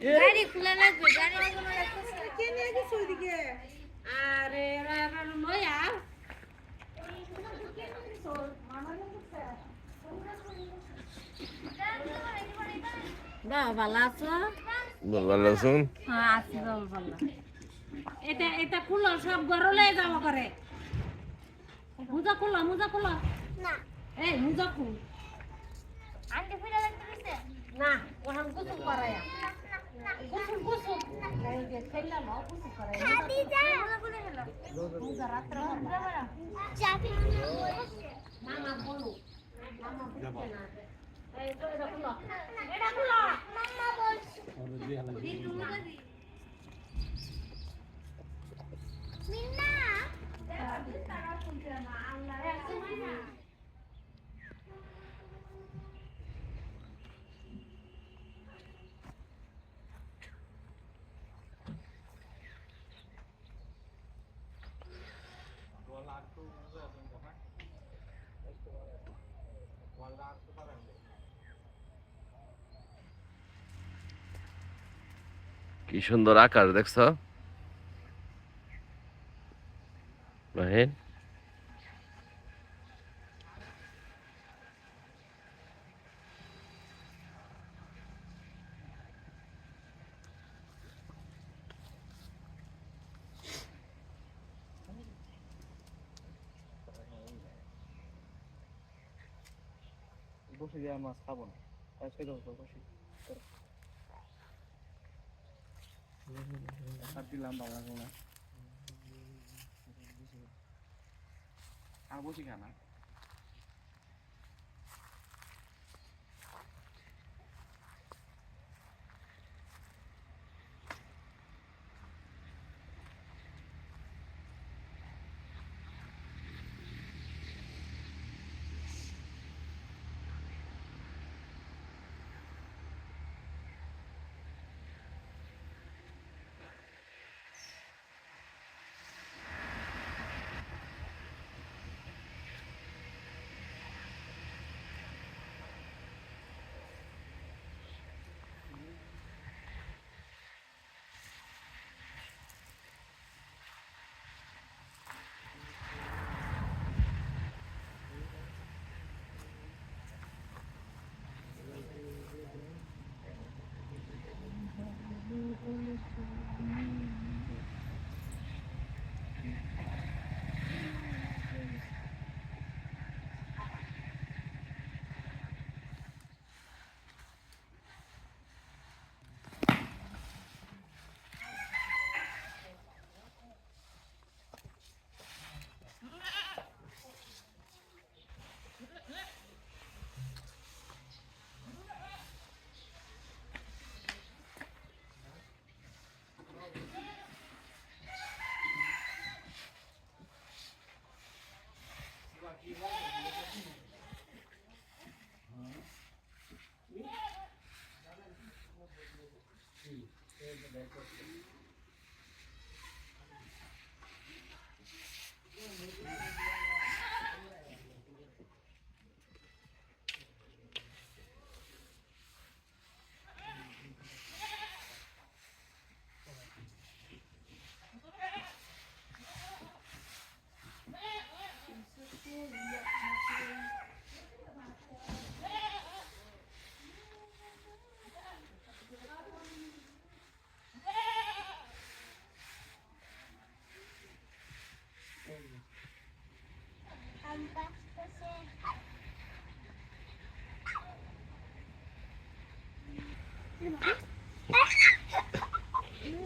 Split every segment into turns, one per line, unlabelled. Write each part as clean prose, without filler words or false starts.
গাড়ি খোলা লাগবে গাড়ি
কে নিয়ে গেছে ওইদিকে?
আরে লয়া বা ভালো আছো?
ভালো আছেন?
হ্যাঁ আছি ভালো। এটা এটা খুলো সব গরলে যাওয়া করে। মুজা খুলো
না
এই মুজা খুল
আন্টি ফিরে লাগতে দিছে
না ওখান গোসল করায়া গোসল এই যে খেললাম গোসল করায়া
খাদি যা
মুজা রাত্রে
চাবি
মামা বলো মামা বুঝছে না এই তো এটা খুলো
মাম্মা বলছে মিন্না
কি সুন্দর আকাশ দেখছ মাহিন?
বসে গিয়ে মাছ খাবো না আজকে দাও তো বসে দিলাম বাবা না আর বসি কেনা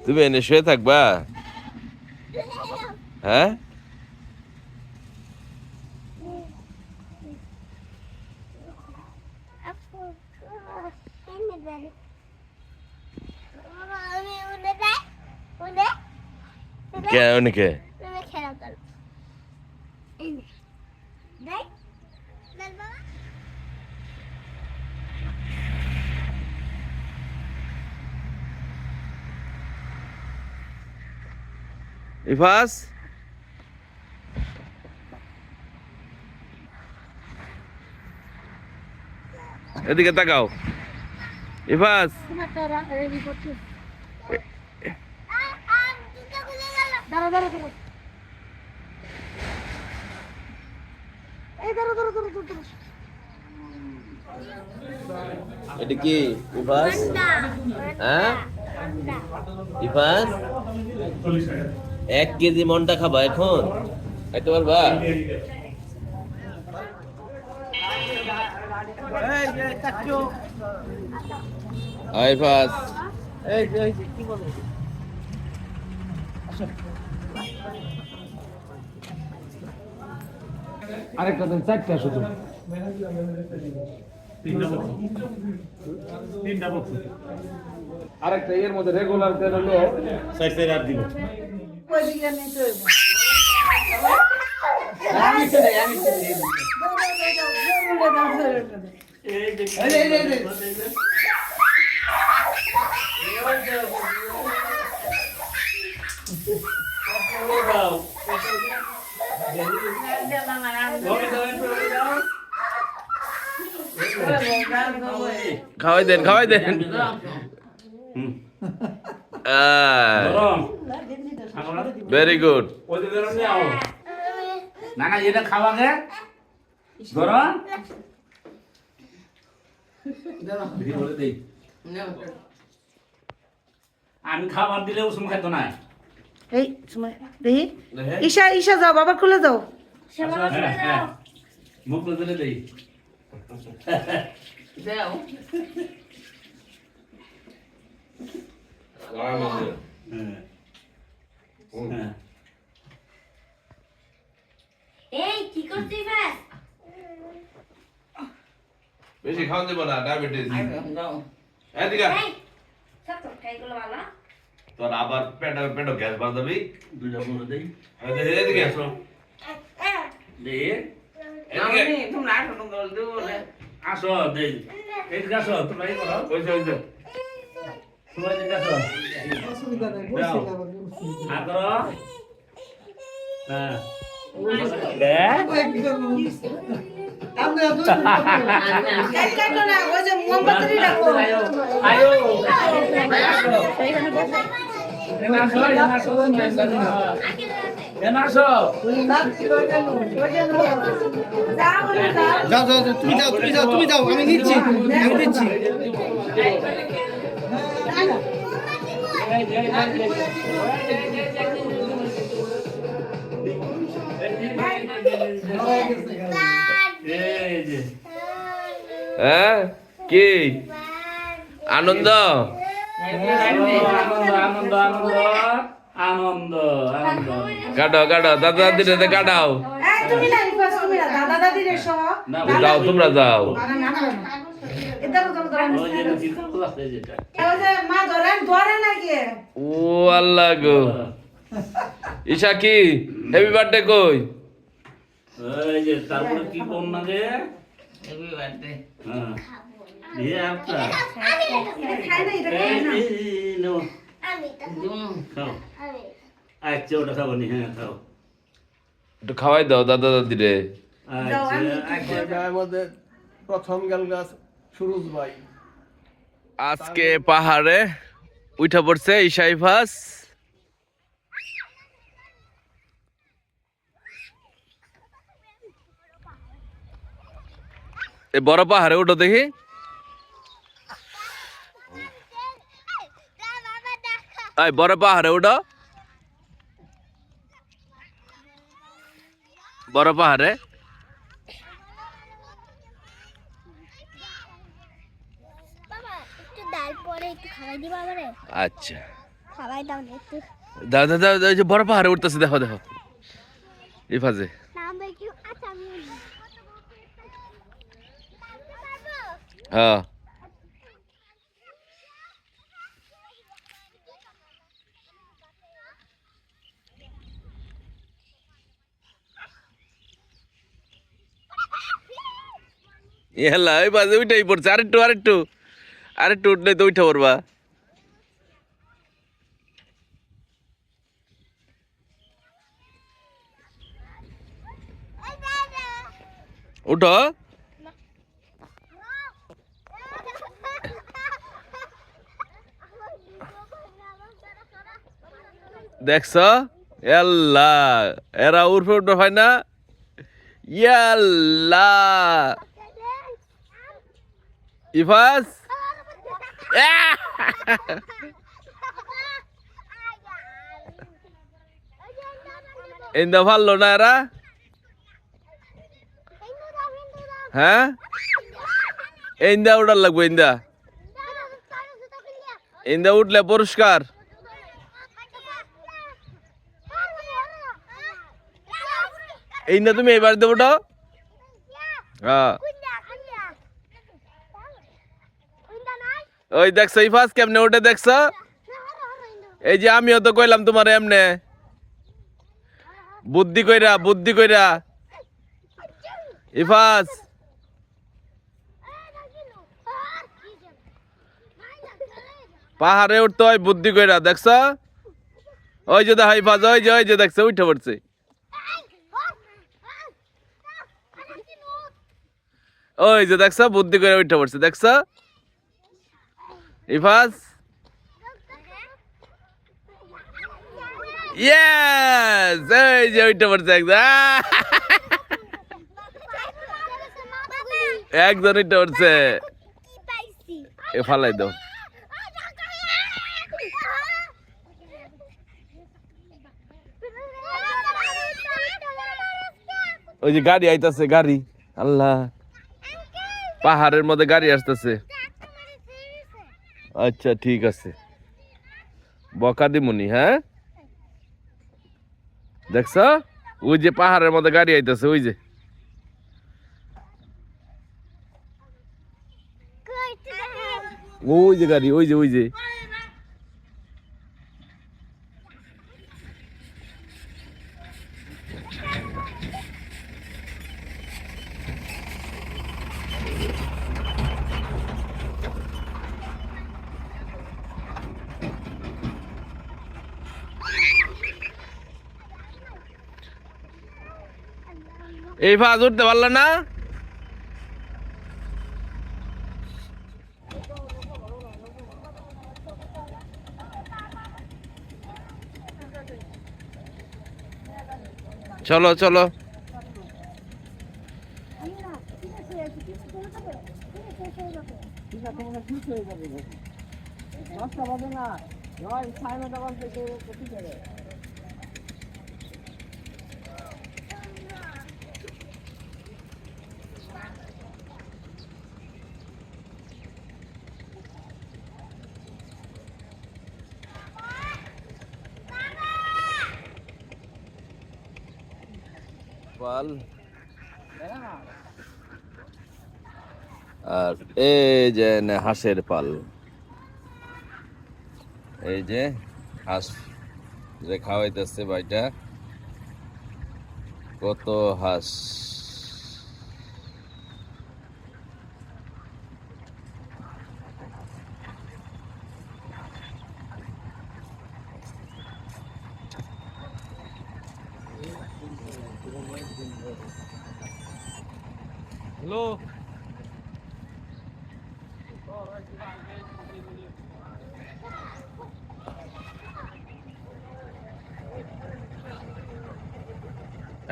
তুমি এনে শুয়ে থাকবা? হ্যাঁ কে অনেকে ইফাস এদিকে তাকাও ইফাস
দাঁড়া দাঁড়া দাঁড়া এই দাঁড়া দাঁড়া দাঁড়া দাঁড়া
এটা কি ইফাস? হ্যাঁ ইফাস 1 কেজি মন্ডা খাবা এখন? খাইতে পারবা? ইফাস
কি বলো? আরেকটা দেন, 4টা শুধু। আরেকটা এর মধ্যে রেগুলার তেল হলো 4 আর দিব।
খাওয়াই দেন ভেরি গুড।
না না এটা খাওয়া গে গরম আমি খাবার দিলে উসুম খাইতো না।
এই সময় দেখি ঈশা ঈশা যাও বাবা খুলে দাও
মুখ দিলে দেই
দাও
এই কি করছিস ভাই?
বেশি খাওয়া দেব না, ডায়াবেটিস। এদিকে
এই সব খাইগুলো ভালো।
তোর আবার পেটো গ্যাস বাঁধাবি।
দুইটা বড় দেই
এদিকে আসো।
দে
এদিকে
তোমরা আসো গল দেবো
আসো দে এদিকে আসো তোমরা এই করো
ওইসে
তোমরা এদিকে আসো
অসুবিধা নাই
দাও।
বসে
আর করো হ্যাঁ দে
আমরা দুই কাট কাটো না ওই যে মোমবাতি রাখো
আয়ো
যাও যাও যাও, তুমি যাও আমি দিচ্ছি।
হ্যাঁ কি আনন্দ?
আনন্দ আনন্দ আনন্দ
কাটাও দাদা দাদির সাথে কাটাও।
এই তুমি না ইফাস তুমি না দাদা দাদি রে সহ
যাও তোমরা যাও।
ইদার ধরে
ওই যে চিন্তা আছে যেটা
ওই যে মা ধরে না কি
ও আল্লাহ গো। ঈশা কি হ্যাপি বার্থডে কই?
ওই যে তারপরে কি কোন না রে হ্যাপি বার্থডে হ্যাঁ দিয়ে আপটা
খাই না এটা খাই না
নো
আমি তো
খাও
আমি
আচ্ছা ওটা খাবো নি হ্যাঁ খাও
একটু খাওয়াই দাও দাদা দাদি রে।
আচ্ছা
আমাদের প্রথম গেল গাছ সুরজ ভাই।
আজকে পাহাড়ে উঠা পড়ছে ঈশা ইফাস। এই বড় পাহাড়ে উঠো দেখি।
বাবা দেখা
এই বড় পাহাড়ে উঠো, বড় পাহাড়ে।
বাবা একটু ডাল পরে একটু খাওয়াই দিবা আমারে।
আচ্ছা
খাওয়াই দাও না একটু।
দাও দাও দাও, ওই যে বড় পাহাড়ে উঠতেছে, দেখো দেখো ইফাজে।
নাম দেখি আচ্ছা আমি
হ্যাঁ এলা ওই বাজে উঠাই পড়ছে। আরেকটু উঠলে তো উঠে পড়বা। উঠো দেখছ আল্লাহ এরা উর্ফে উঠবে হয় না ইয়াল্লাহ ইফাস ইন্দা ভালো না এরা হ্যাঁ ইন্দা উঠার লাগবে ইন্দা ইন্দা উঠলে পুরস্কার ইন্দা তুমি এবার দেবো তো হ্যাঁ ওই দেখছো ইফাস কেমনে ওটা দেখছো এই যে আমিও তো কইলাম তোমার এমনে বুদ্ধি কইরা ইফাস পাহাড়ে উঠতে হয় বুদ্ধি কইরা দেখছো ওই যে দেখা ইফাস ওই যে দেখছো উঠে পড়ছে ওই যে দেখছো বুদ্ধি করে উঠে পড়ছে দেখছো ইফাস ইয়েস এই যে উঠে পড়ছে একজন উঠে পড়ছে এ ফালাই দাও ওই যে গাড়ি আইতাছে গাড়ি আল্লাহ পাহাড়ের মধ্যে গাড়ি আসতেছে আচ্ছা ঠিক আছে বকা দিমুনি হ্যাঁ দেখছ ওই যে পাহাড়ের মধ্যে গাড়ি আইতাছে ওই যে গাড়ি ওই যে এই ফাজ উঠতে পারল না চলো চলো পাল আর এই যে হাঁসের পাল এই যে হাঁস যে খাওয়াইতেছে ভাইটা কত হাঁস হ্যালো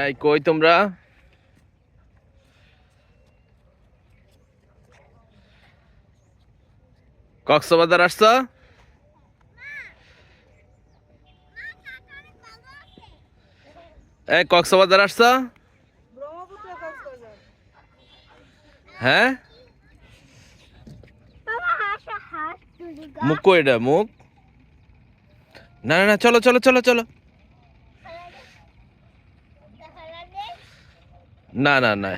এই কই তোমরা কক্সবাজার আসছো এই কক্সবাজার আসছো হ্যাঁ মুখ কইটা মুখ না না চলো চলো চলো চলো না না না